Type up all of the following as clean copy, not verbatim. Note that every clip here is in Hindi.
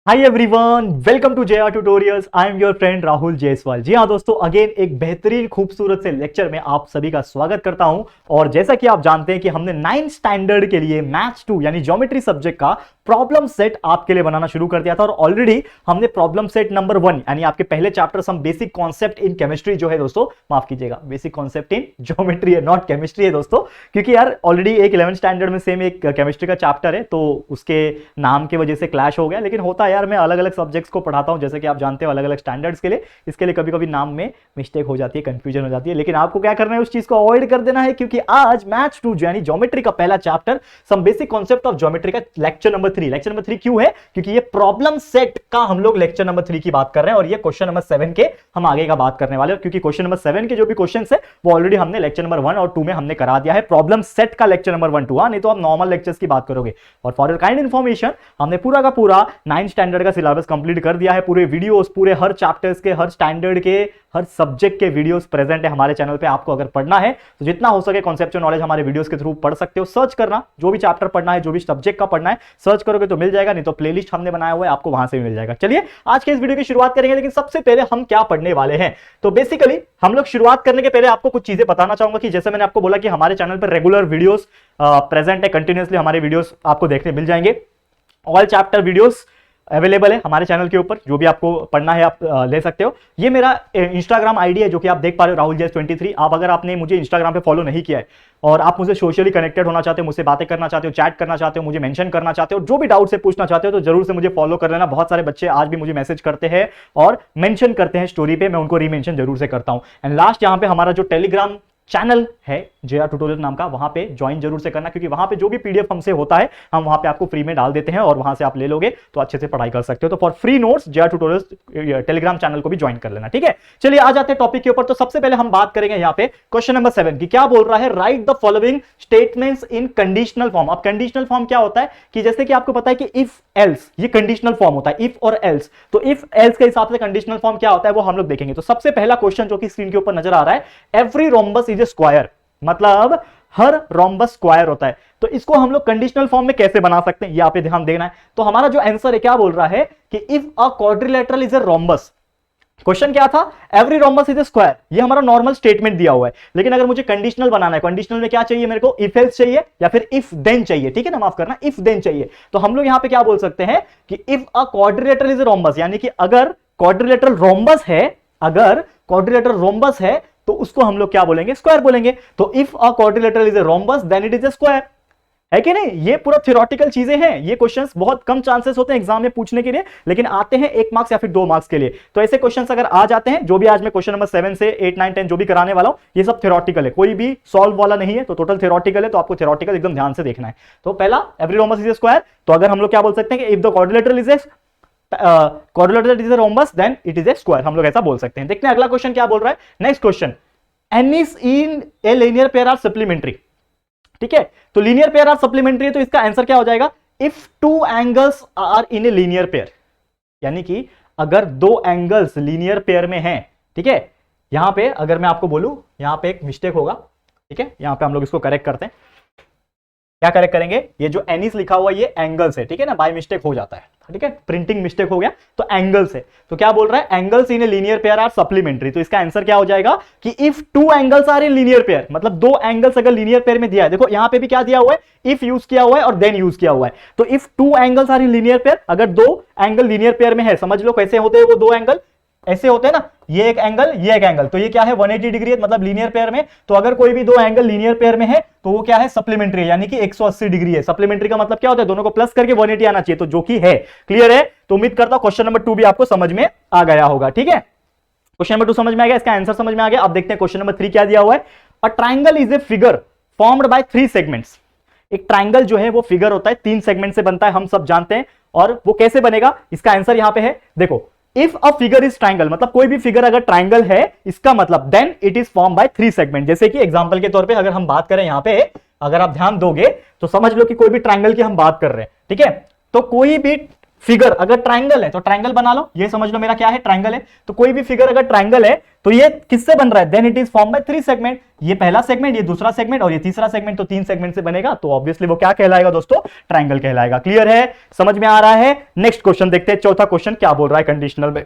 Hi everyone, welcome to JR tutorials. I am your friend Rahul Jaiswal. जी हाँ दोस्तों, अगेन एक बेहतरीन खूबसूरत से लेक्चर में आप सभी का स्वागत करता हूं। और जैसा कि आप जानते हैं कि हमने 9th स्टैंडर्ड के लिए मैथ्स 2 यानी ज्योमेट्री सब्जेक्ट का प्रॉब्लम सेट आपके लिए बनाना शुरू कर दिया था। और ऑलरेडी हमने प्रॉब्लम सेट नंबर 1 यानी आपके पहले चैप्टर हम बेसिक कॉन्सेप्ट इन केमिस्ट्री जो है दोस्तों, माफ कीजिएगा, बेसिक कॉन्सेप्ट इन ज्योमेट्री है, नॉट केमिस्ट्री है दोस्तों, क्योंकि यार ऑलरेडी एक 11th स्टैंडर्ड में सेम एक केमिस्ट्री का चैप्टर है, तो उसके नाम की वजह से क्लैश हो गया। लेकिन होता है यार, मैं अलग अलग सब्जेक्ट्स को पढ़ाता हूं, जैसे कि आप जानते हो, अलग अलग स्टैंडर्ड्स के लिए, इसके लिए कभी कभी नाम में मिस्टेक हो जाती है, कंफ्यूजन हो जाती है। लेकिन आपको क्या करना है, उस चीज को अवॉइड कर देना है, क्योंकि आज मैथ्स 2 यानी ज्योमेट्री का पहला chapter some basic concept of geometry का लेक्चर नंबर 3। लेक्चर नंबर 3 क्यों है? क्योंकि ये प्रॉब्लम सेट का हम लोग लेक्चर नंबर 3 की बात कर रहे हैं, और ये क्वेश्चन नंबर 7 के हम आगे का बात करने वाले हैं। क्योंकि क्वेश्चन नंबर 7 के जो भी क्वेश्चन है वो ऑलरेडी हमने लेक्चर नंबर 1 और 2 में हमने करा दिया है, प्रॉब्लम सेट का लेक्चर नंबर 1 2। नहीं तो आप नॉर्मल लेक्चर्स की बात करोगे। और फॉर योर काइंड इन्फॉर्मेशन, हमने पूरा का पूरा 9th स्टैंडर्ड का सिलेबस कंप्लीट कर दिया है। पूरे वीडियोस, पूरे हर चैप्टर्स के, हर स्टैंडर्ड के, हर सब्जेक्ट के वीडियोस प्रेजेंट है हमारे चैनल पे। आपको अगर पढ़ना है तो जितना हो सके कॉन्सेप्चुअल नॉलेज हमारे वीडियोस के थ्रू पढ़ सकते हो। सर्च करना, जो भी चैप्टर पढ़ना है, जो भी सब्जेक्ट का पढ़ना है, सर्च करोगे तो मिल जाएगा, नहीं तो प्लेलिस्ट हमने बनाया हुआ है, आपको वहां से भी मिल जाएगा। चलिए आज के इस वीडियो की शुरुआत करेंगे, लेकिन सबसे पहले हम क्या पढ़ने वाले हैं। तो बेसिकली हम लोग शुरुआत करने के पहले आपको कुछ चीजें बताना चाहूंगा कि जैसे मैंने आपको बोला कि हमारे चैनल पर रेगुलर वीडियोस प्रेजेंट है, कंटिन्यूअसली हमारे वीडियोस आपको देखने मिल जाएंगे। ऑल चैप्टर वीडियोस अवेलेबल है हमारे चैनल के ऊपर, जो भी आपको पढ़ना है आप ले सकते हो। ये मेरा इंस्टाग्राम आईडी है, जो कि आप देख पा रहे हो, राहुल जैस 23। आप अगर आपने मुझे इंस्टाग्राम पे फॉलो नहीं किया है और आप मुझसे सोशली कनेक्टेड होना चाहते हो, मुझसे बातें करना चाहते हो, चैट करना चाहते हो, मुझे मेंशन करना चाहते हो, जो भी डाउट से पूछना चाहते हो, तो जरूर से मुझे फॉलो कर लेना। बहुत सारे बच्चे आज भी मुझे मैसेज करते हैं और मेंशन करते हैं स्टोरी पे, मैं उनको रीमेंशन जरूर से करता हूं। एंड लास्ट, यहाँ पे हमारा जो टेलीग्राम चैनल है जेआर ट्यूटोरियल नाम का, वहां पे ज्वाइन जरूर से करना, क्योंकि वहां पे जो भी पीडीएफ हमसे होता है हम वहां पे आपको फ्री में डाल देते हैं, और वहां से आप ले लोगे तो अच्छे से पढ़ाई कर सकते हो। तो for free notes JR tutorial Telegram channel को भी ज्वाइन कर लेना, ठीक है। चलिए आ जाते हैं टॉपिक के ऊपर। तो सबसे पहले हम बात करेंगे यहाँ पे क्वेश्चन नंबर 7 की। क्या बोल रहा है? Right the following statements in conditional form. अब कंडीशनल फॉर्म क्या होता है कि जैसे कि आपको पता है कि इफ एल्स, ये कंडीशनल फॉर्म होता है, इफ और एल्स। तो इफ एल्स के हिसाब से कंडीशनल फॉर्म क्या होता है वो हम लोग देखेंगे। तो सबसे पहला क्वेश्चन जो कि स्क्रीन के ऊपर नजर आ रहा है, every rhombus is a square, मतलब हर रोम्बस स्क्वायर होता है। तो इसको हम लोग कंडीशनल फॉर्म में कैसे बना सकते हैं, ये आप ध्यान देना है। तो हमारा जो आंसर है, क्या बोल रहा है कि if a quadrilateral is a rhombus. Question क्या था? Every rhombus is a square. ये हमारा नॉर्मल स्टेटमेंट दिया हुआ है, लेकिन अगर मुझे कंडीशनल बनाना है, कंडीशनल में क्या चाहिए मेरे को? इफ एल्स चाहिए या फिर इफ देन चाहिए, ठीक है ना, माफ करना, इफ देन चाहिए। तो हम लोग यहां पे क्या बोल सकते हैं कि if a quadrilateral is a rhombus, यानी कि अगर क्वाड्रिलेटरल रोम्बस है, अगर क्वाड्रिलेटरल रोम्बस है तो उसको हम लोग क्या बोलेंगे? स्क्वायर बोलेंगे। तो if a quadrilateral is a rhombus then it is a square, है कि नहीं? ये पूरा थ्योरेटिकल चीजें हैं, ये क्वेश्चंस बहुत कम चांसेस होते हैं एग्जाम में पूछने के लिए, लेकिन आते हैं 1 मार्क्स या फिर 2 मार्क्स के लिए। तो ऐसे क्वेश्चंस अगर आ जाते हैं, जो भी आज मैं क्वेश्चन नंबर 7 से 8 9 10 जो भी कराने वाला हूं, ये सब थ्योरेटिकल है, कोई भी सॉल्व वाला नहीं है, तो टोटल थ्योरेटिकल है। तो आपको थ्योरेटिकल एकदम ध्यान से देखना है। तो पहला, every rhombus is a square. तो अगर हम लोग क्या बोल सकते हैं कि if the quadrilateral is quadrilateral is a rhombus then it is a square, हम लोग ऐसा बोल सकते हैं। देखते हैं अगला क्वेश्चन क्या बोल रहा है। Next question, angles in a linear pair are supplementary, ठीक है। तो लीनियर पेयर आर सप्लीमेंट्री है, तो इसका आंसर क्या हो जाएगा? If two angles are in a linear pair, यानी कि अगर दो एंगल्स लीनियर पेयर में हैं, ठीक है। यहां पे अगर मैं आपको बोलूं, यहां पे एक मिस्टेक होगा, ठीक है, यहां पे हम लोग इसको करेक्ट करते हैं। क्या करेक्ट करेंगे? ये जो एनिस लिखा हुआ ये एंगल्स है, ठीक है ना, बाय मिस्टेक हो जाता है, ठीक है, प्रिंटिंग मिस्टेक हो गया, तो एंगल्स है। तो क्या बोल रहा है? Angles in a linear pair are supplementary. तो इसका आंसर क्या हो जाएगा कि if two angles are in linear pair, मतलब दो एंगल्स अगर लीनियर पेयर में दिया है, देखो यहां पे भी क्या दिया हुआ है? इफ यूज किया हुआ है और देन यूज किया हुआ है। तो if two angles are in linear pair, अगर दो एंगल लीनियर पेयर में है, समझ लो कैसे होते हैं वो दो एंगल, ऐसे होते हैं ना, ये एक एंगल, ये एक एंगल, तो ये क्या है? 180 डिग्री है, मतलब लीनियर पेयर में। तो अगर कोई भी दो एंगल लीनियर पेयर में है तो वो क्या है? सप्लीमेंट्री है, यानी कि 180 डिग्री है। सप्लीमेंट्री का मतलब क्या होता है? दोनों को प्लस करके 180 आना चाहिए, तो जो कि है। क्लियर है? तो उम्मीद करता हूं क्वेश्चन नंबर 2 भी आपको समझ में आ गया होगा, ठीक है। क्वेश्चन नंबर 2 समझ में आ गया, इसका आंसर समझ में आ गया। अब देखते हैं क्वेश्चन नंबर 3 क्या दिया हुआ है। A triangle is a figure formed by 3 segments. एक ट्राइंगल जो है वो फिगर होता है, 3 सेगमेंट से बनता है, हम सब जानते हैं। और वो कैसे बनेगा, इसका आंसर यहां पे है, देखो। If a figure is triangle, मतलब कोई भी फिगर अगर ट्राइंगल है, इसका मतलब then it is form by 3 segment. जैसे कि एग्जांपल के तौर पे अगर हम बात करें, यहां पे अगर आप ध्यान दोगे तो समझ लो कि कोई भी ट्राइंगल की हम बात कर रहे हैं, ठीक है। तो कोई भी फिगर अगर ट्राइंगल है तो ट्राइंगल बना लो, ये समझ लो मेरा क्या है, ट्राइंगल है। तो कोई भी फिगर अगर ट्राइंगल है तो ये किससे बन रहा है, then it is form by 3 segment. ये पहला सेगमेंट, ये दूसरा सेगमेंट और ये तीसरा सेगमेंट, तो 3 सेगमेंट से बनेगा, तो ऑब्वियसली वो क्या कहलाएगा दोस्तों, ट्राइंगल कहलाएगा। क्लियर है, समझ में आ रहा है। नेक्स्ट क्वेश्चन देखते हैं, चौथा क्वेश्चन क्या बोल रहा है कंडीशनल में।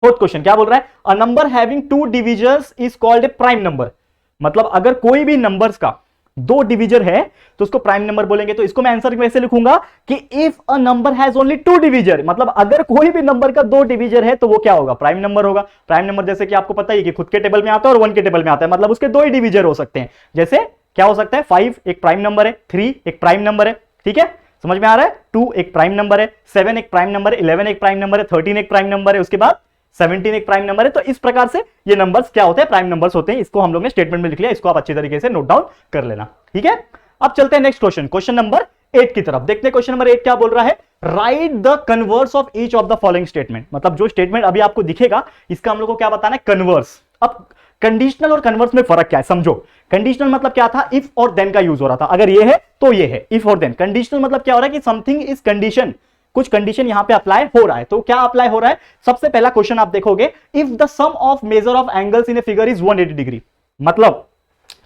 फोर्थ क्वेश्चन क्या बोल रहा है, a number having 2 divisors is called a prime number. मतलब अगर कोई भी नंबर्स का 2 डिविजर है तो उसको प्राइम नंबर बोलेंगे। तो इसको मैं आंसर वैसे लिखूंगा कि if a number has only 2 divisor, मतलब अगर कोई भी नंबर का 2 डिविजर है तो वो क्या होगा, प्राइम नंबर होगा। प्राइम नंबर जैसे कि आपको पता ही कि खुद के टेबल में आता है और 1 के टेबल में आता है, मतलब उसके 2 ही डिविजर हो सकते हैं। जैसे क्या हो सकता है, 5 एक प्राइम नंबर है, 3 एक प्राइम नंबर है, ठीक है, समझ में आ रहा है। 2 एक प्राइम नंबर है, 7 एक प्राइम नंबर है, 11 एक प्राइम नंबर है, 13 एक प्राइम नंबर है, उसके बाद 17 एक प्राइम नंबर है। तो इस प्रकार से ये नंबर्स क्या होते हैं, प्राइम नंबर्स होते हैं। इसको हम लोग ने स्टेटमेंट में लिख लिया, इसको आप अच्छी तरीके से नोट डाउन कर लेना, ठीक है। अब चलते हैं नेक्स्ट क्वेश्चन, क्वेश्चन नंबर 8 की तरफ। देखते हैं क्वेश्चन नंबर 8 क्या बोल रहा है, right the converse of each of the following statement. मतलब जो स्टेटमेंट अभी आपको दिखेगा इसका हम लोग को क्या बताना है, कन्वर्स। अब कंडीशनल और कन्वर्स में फर्क क्या है समझो। कंडीशनल मतलब क्या था, इफ और देन का यूज हो रहा था, अगर ये है तो ये है, इफ और देन। कंडीशनल मतलब क्या हो रहा है कि समथिंग इज कंडीशन, कुछ कंडीशन यहां पे अप्लाई हो रहा है। तो क्या अप्लाई हो रहा है, सबसे पहला क्वेश्चन आप देखोगे, if the sum of measure of angles in a figure is 180 degree. मतलब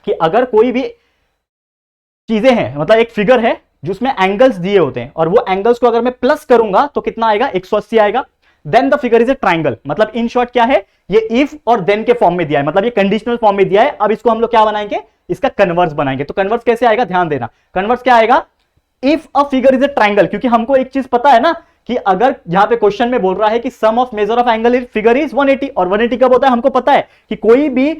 कि अगर कोई भी चीजें हैं, मतलब एक फिगर है जिसमें एंगल्स दिए होते हैं और वो एंगल्स को अगर मैं प्लस करूंगा तो कितना आएगा, 180 आएगा, then the figure is a triangle. मतलब इन शॉर्ट क्या है, ये इफ और देन के फॉर्म में दिया है, मतलब ये कंडीशनल फॉर्म में दिया है। अब इसको हम लोग क्या बनाएंगे, इसका कन्वर्स बनाएंगे। तो कन्वर्स कैसे आएगा, ध्यान देना, कन्वर्स क्या आएगा, if a figure is a triangle. क्योंकि हमको एक चीज पता है ना कि अगर यहां पे क्वेश्चन में बोल रहा है कि sum of measure of angle figure is 180, और 180 कब होता है, हमको पता है कि कोई भी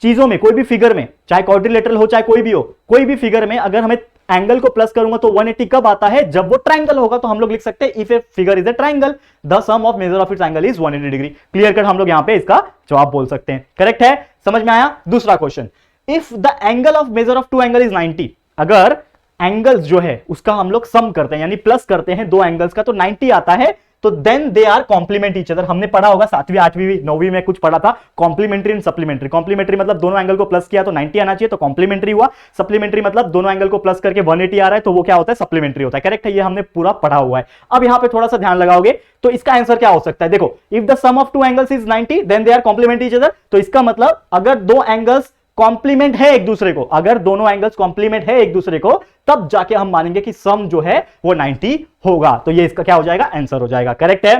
चीजों में, कोई भी फिगर में, चाहे क्वाड्रिलेटरल हो चाहे कोई भी हो, कोई भी फिगर में अगर हमें एंगल को प्लस करूंगा तो 180 कब आता है, जब वो ट्राइंगल होगा। तो हम लोग लिख सकते हैं if a figure is a triangle the sum of measure of its angle is 180 degree. Clear cut, हम लोग यहां पे इसका जवाब बोल सकते हैं। करेक्ट है, समझ में आया। दूसरा question, if the angle of measure of 2 angle is 90, अगर एंगल्स जो है उसका हम लोग सम करते हैं यानी प्लस करते हैं 2 एंगल्स का, तो 90 आता है, तो then they are complement each other. हमने पढ़ा होगा 7वीं 8वीं 9वीं में कुछ पढ़ा था, कॉम्प्लीमेंट्री एंड सप्लीमेंट्री। कॉम्प्लीमेंट्री मतलब दोनों एंगल को प्लस किया तो 90 आना चाहिए, तो कॉम्प्लीमेंट्री हुआ। सप्लीमेंट्री मतलब दोनों एंगल को प्लस करके 180 आ रहा है, तो वो क्या होता है, सप्लीमेंट्री होता है। करेक्ट है, ये हमने पूरा पढ़ा हुआ है। अब यहां पे थोड़ा सा ध्यान लगाओगे तो इसका आंसर क्या हो सकता है, देखो, if the sum of 2 angles is 90 then they are complement each other. तो इसका मतलब अगर 2 एंगल्स कॉम्प्लीमेंट है एक दूसरे को, अगर दोनों एंगल्स कॉम्प्लीमेंट है एक दूसरे को, तब जाके हम मानेंगे कि सम जो है वो 90 होगा। तो ये इसका क्या हो जाएगा, आंसर हो जाएगा। करेक्ट है,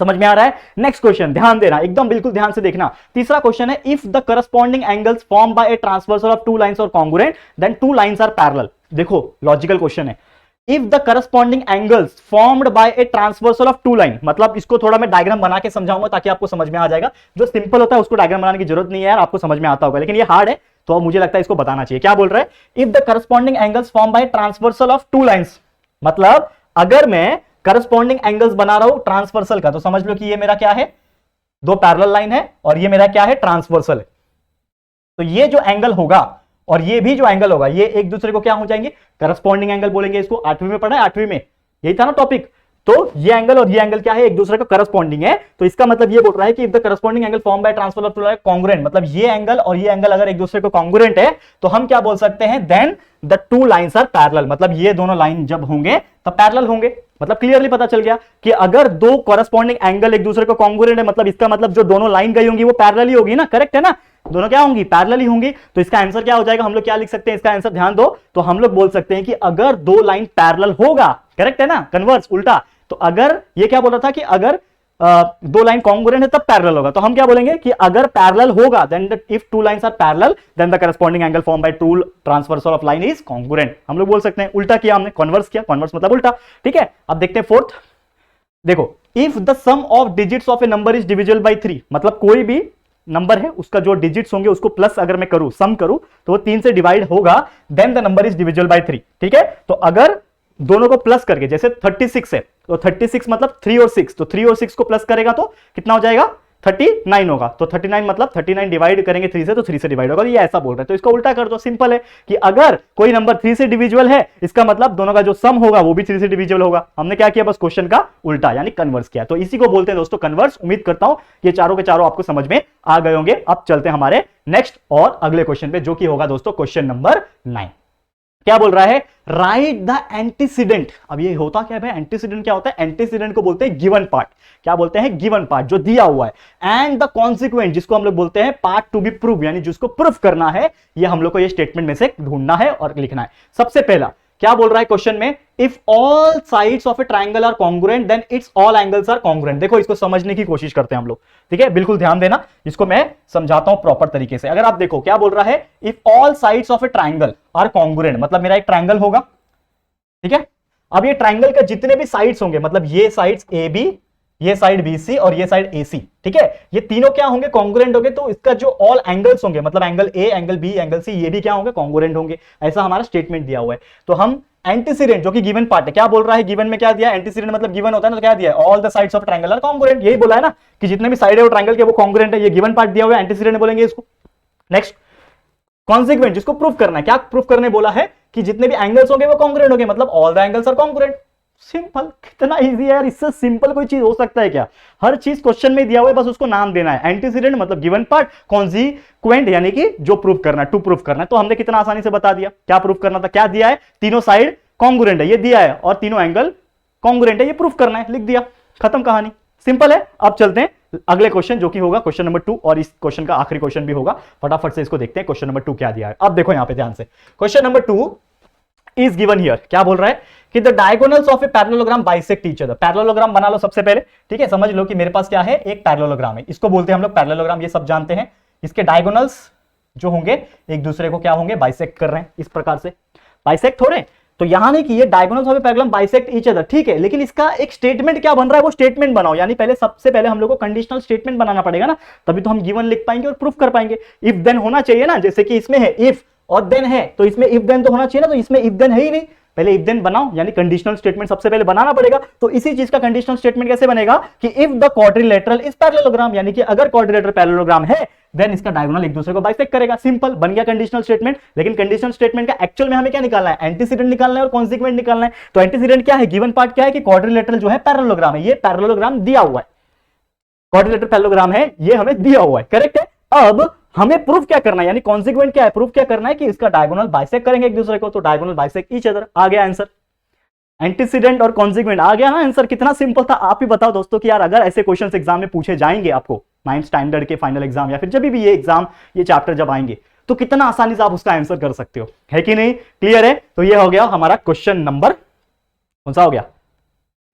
समझ में आ रहा है। नेक्स्ट क्वेश्चन ध्यान देना, एकदम बिल्कुल ध्यान से देखना। तीसरा क्वेश्चन है, if the corresponding angles form by a transversal of 2 lines और congruent then 2 lines are parallel. देखो लॉजिकल क्वेश्चन है, if the corresponding angles formed by a transversal of 2 line. मतलब इसको थोड़ा मैं डायग्राम बना के समझाऊंगा ताकि आपको समझ में आ जाएगा। जो सिंपल होता है उसको डायग्राम बनाने की जरूरत नहीं है यार, आपको समझ में आता होगा, लेकिन ये हार्ड है तो अब मुझे लगता है इसको बताना चाहिए। क्या बोल रहा है, if the corresponding angles form by transversal of 2 lines, मतलब अगर मैं करस्पॉन्डिंग एंगल्स बना रहा हूं ट्रांसवर्सल का, तो समझ लो कि ये मेरा क्या है, 2 पैरेलल लाइन है और ये मेरा क्या है, ट्रांसवर्सल है। तो ये जो एंगल होगा और ये भी जो एंगल होगा, ये एक दूसरे को क्या हो जाएंगे, करस्पॉन्डिंग एंगल बोलेंगे इसको। 8वीं में पढ़ा है, 8वीं में यही था ना टॉपिक। तो ये एंगल और ये एंगल क्या है, एक दूसरे को करस्पॉन्डिंग है। तो इसका मतलब ये बोल रहा है कि if the corresponding angle form by transversal of 2 line congruent, मतलब ये एंगल और ये एंगल अगर एक दूसरे को कॉन्ग्रुएंट है तो हम क्या बोल सकते हैं, then the 2 lines are parallel. मतलब ये दोनों लाइन जब होंगे तब पैरेलल होंगे। मतलब क्लियरली पता चल गया कि अगर 2 कॉरस्पॉन्डिंग एंगल एक दूसरे को कॉन्ग्रुएंट है, मतलब इसका मतलब जो दोनों लाइन गई होंगी वो पैरेलल ही होगी ना। करेक्ट है ना, दोनों क्या होंगी, पैरेलल ही होंगी। तो इसका आंसर क्या हो जाएगा, हम लोग क्या लिख सकते हैं, इसका आंसर ध्यान दो, तो हम लोग बोल सकते हैं कि अगर 2 लाइन पैरेलल होगा, करेक्ट है ना, कन्वर्स उल्टा। तो अगर ये क्या बोल रहा था कि अगर 2 लाइन कॉन्ग्रुएंट है तब पैरेलल होगा, तो हम क्या बोलेंगे कि अगर पैरेलल होगा then if 2 lines are parallel then the corresponding angle form by 2 transversal of line is congruent. हम लोग बोल सकते हैं, उल्टा किया हमने, कन्वर्स किया, कन्वर्स मतलब उल्टा। ठीक है, अब देखते हैं फोर्थ। देखो, if the sum of digits of a number is divisible by 3, मतलब कोई भी नंबर है उसका जो डिजिट्स होंगे उसको प्लस अगर मैं करूं, सम करूं, तो वो 3 से डिवाइड होगा, then the number is divisible by 3। ठीक है, तो अगर दोनों को प्लस करके, जैसे 36 है तो 36 मतलब 3 और 6, तो 3 और 6 को प्लस करेगा तो कितना हो जाएगा, 39 होगा। तो 39 मतलब 39 डिवाइड करेंगे 3 से तो 3 से डिवाइड होगा। ये ऐसा बोल रहे हैं, तो इसको उल्टा कर दो, सिंपल है कि अगर कोई नंबर 3 से डिविजिबल है, इसका मतलब दोनों का जो सम होगा वो भी 3 से डिविजिबल होगा। हमने क्या किया, बस क्वेश्चन का उल्टा यानी कन्वर्स किया। तो इसी को बोलते हैं दोस्तों कन्वर्स। उम्मीद करता हूं ये चारों के चारों आपको समझ में आ गए होंगे। अब चलते हैं हमारे नेक्स्ट और अगले क्वेश्चन पे, जो कि होगा दोस्तों क्वेश्चन नंबर 9। क्या बोल रहा है, राइट द एंटीसीडेंट। अब ये होता क्या है भाई, एंटीसीडेंट क्या होता है, एंटीसीडेंट को बोलते हैं गिवन पार्ट। क्या बोलते हैं, गिवन पार्ट, जो दिया हुआ है। एंड द कॉन्सिक्वेंट, जिसको हम लोग बोलते हैं पार्ट टू बी प्रूव, यानी जिसको प्रूफ करना है, ये हम लोग को ये स्टेटमेंट में से ढूंढना है और लिखना है। सबसे पहला क्या बोल रहा है क्वेश्चन में, if all sides of a triangle are congruent then its all angles are congruent. देखो इसको समझने की कोशिश करते हैं हम लोग, ठीक है, बिल्कुल ध्यान देना, इसको मैं समझाता हूं प्रॉपर तरीके से। अगर आप देखो क्या बोल रहा है, if all sides of a triangle are congruent, मतलब मेरा एक ट्राइंगल होगा, ठीक है। अब ये ट्राइंगल का जितने भी साइड्स होंगे, मतलब ये साइड्स ए बी, ये साइड BC और ये साइड AC, ठीक है, ये तीनों क्या होंगे, कॉन्ग्रुएंट होंगे। तो इसका जो ऑल एंगल्स होंगे, मतलब angle A, angle B, angle C, ये भी क्या होंगे, कॉन्ग्रुएंट होंगे। ऐसा हमारा स्टेटमेंट दिया हुआ है। तो हम एंटीसीडेंट, जो कि गिवन पार्ट है, क्या बोल रहा है, गिवन में क्या दिया, एंटीसीडेंट मतलब गिवन होता है ना, तो क्या दिया है, all the sides of triangle are congruent. यही बोला है ना कि जितने भी साइड है वो ट्रायंगल के वो कॉन्ग्रुएंट है। ये गिवन पार्ट दिया हुआ है, एंटीसीडेंट बोलेंगे इसको। नेक्स्ट कॉन्सिक्वेंट, जिसको प्रूफ करना है, क्या प्रूफ करने बोला है कि जितने भी एंगल्स होंगे वो कॉन्ग्रुएंट होंगे, मतलब all the angles are congruent. Simple, कितना इजी है यार, इससे सिंपल कोई चीज हो सकता है क्या। हर चीज क्वेश्चन में दिया हुआ है, बस उसको नाम देना है। एंटीसीडेंट मतलब गिवन पार्ट, कॉन्सिक्वेंट यानी कि जो प्रूफ करना है, टू प्रूफ करना है। तो हमने कितना आसानी से बता दिया क्या प्रूफ करना था। क्या दिया है, तीनों साइड कॉन्ग्रुएंट है, ये दिया है, और तीनों एंगल कॉन्ग्रुएंट है, ये प्रूफ करना है, लिख दिया, खत्म कहानी, सिंपल है। अब चलते हैं अगले क्वेश्चन, जो कि होगा क्वेश्चन नंबर 2, और इस क्वेश्चन का आखिरी क्वेश्चन भी होगा। फटाफट से इसको देखते हैं, क्वेश्चन नंबर 2 क्या दिया है। अब देखो यहां पे ध्यान से, question number 2 is given here. क्या बोल रहा है कि the diagonals of a parallelogram bisect each other. Parallelogram बना लो सबसे पहले, ठीक है, समझ लो कि मेरे पास क्या है, एक पैरेललोग्राम है, इसको बोलते हैं हम लोग पैरेललोग्राम, ये सब जानते हैं। इसके डायगोनल्स जो होंगे एक दूसरे को क्या होंगे, बाइसेक्ट कर रहे हैं, इस प्रकार से बाइसेक्ट हो रहे हैं। तो यहां नहीं कि ये diagonals of a parallelogram bisect each other, ठीक है, लेकिन इसका एक स्टेटमेंट क्या बन रहा है, वो स्टेटमेंट बनाओ। यानी पहले, सबसे पहले हम लोग को कंडीशनल स्टेटमेंट बनाना पड़ेगा ना, तभी तो हम गिवन लिख पाएंगे और प्रूफ कर पाएंगे। इफ देन होना चाहिए ना, जैसे कि इसमें है इफ और देन है, तो इसमें इफ देन तो होना चाहिए ना, तो इसमें इफ देन है ही नहीं। पहले इफ देन बनाओ, यानी कंडीशनल स्टेटमेंट सबसे पहले बनाना पड़ेगा। तो इसी चीज का कंडीशनल स्टेटमेंट कैसे बनेगा कि if the quadrilateral is parallelogram, यानी कि अगर क्वाड्रिलेटरल पैरेललोग्राम है देन इसका डायगोनल एक दूसरे को बाइसेक्ट करेगा। सिंपल, बन गया कंडीशनल स्टेटमेंट। लेकिन कंडीशनल स्टेटमेंट का एक्चुअल में हमें क्या निकालना है, एंटीसीडेंट निकालना है और कॉन्सिक्वेंट निकालना है। तो एंटीसीडेंट क्या है, गिवन पार्ट क्या है कि क्वाड्रिलेटरल जो है पैरेललोग्राम है, ये पैरेललोग्राम दिया हुआ है, क्वाड्रिलेटरल पैरेललोग्राम है, ये हमें दिया हुआ है, करेक्ट है। अब हमें प्रूफ क्या करना है, यानी कॉन्सिक्वेंट क्या है, प्रूफ क्या करना है कि इसका डायगोनल बाइसेक्ट करेंगे एक दूसरे को। तो डायगोनल बाइसेक्ट ईच अदर, आ गया आंसर, एंटीसीडेंट और कॉन्सिक्वेंट आ गया ना आंसर। कितना सिंपल था। आप ही बताओ दोस्तों कि यार अगर ऐसे क्वेश्चंस एग्जाम में पूछे जाएंगे आपको, 9th स्टैंडर्ड के फाइनल एग्जाम या फिर जब भी ये एग्जाम, ये चैप्टर जब आएंगे, तो कितना आसानी से आप उसका आंसर कर सकते हो, है कि नहीं। क्लियर है। तो ये हो गया हमारा क्वेश्चन नंबर, कौन सा हो गया,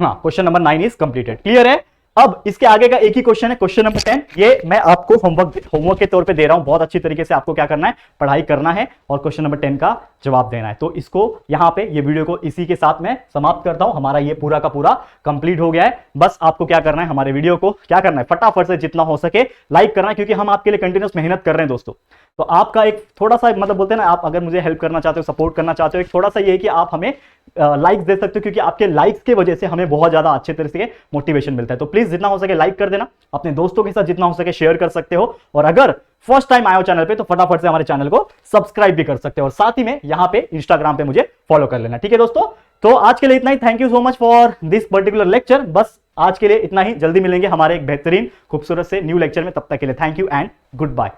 हाँ, question number 9 is completed. Clear है। अब इसके आगे का एक ही क्वेश्चन है, क्वेश्चन नंबर 10। ये मैं आपको होमवर्क के तौर पे दे रहा हूं। बहुत अच्छी तरीके से आपको क्या करना है, पढ़ाई करना है और क्वेश्चन नंबर 10 का जवाब देना है। तो इसको यहां पे, ये वीडियो को इसी के साथ मैं समाप्त करता हूं। हमारा ये पूरा का पूरा कंप्लीट हो गया है। बस आपको क्या करना है, हमारे वीडियो को क्या करना है, फटाफट से जितना हो सके लाइक करना है, क्योंकि हम आपके लिए कंटिन्यूस मेहनत कर रहे हैं दोस्तों। तो आपका एक थोड़ा सा, मतलब बोलते हैं ना, आप अगर मुझे हेल्प करना चाहते हो, सपोर्ट करना चाहते हो, एक थोड़ा सा ये है कि आप हमें लाइक्स दे सकते हो, क्योंकि आपके लाइक्स की वजह से हमें बहुत ज्यादा अच्छे तरह से मोटिवेशन मिलता है। तो प्लीज जितना हो सके लाइक कर देना, अपने दोस्तों के साथ जितना हो सके शेयर कर सकते हो। और अगर फर्स्ट टाइम आए हो चैनल पे तो फटाफट से हमारे चैनल को सब्सक्राइब भी कर सकते हो, और साथ ही में यहां पे इंस्टाग्राम पे मुझे फॉलो कर लेना, ठीक है दोस्तों। तो आज के लिए इतना ही। Thank you so much for this particular lecture. बस आज के लिए इतना ही। जल्दी मिलेंगे हमारे एक बेहतरीन खूबसूरत से न्यू लेक्चर में। तब तक के लिए thank you and good bye.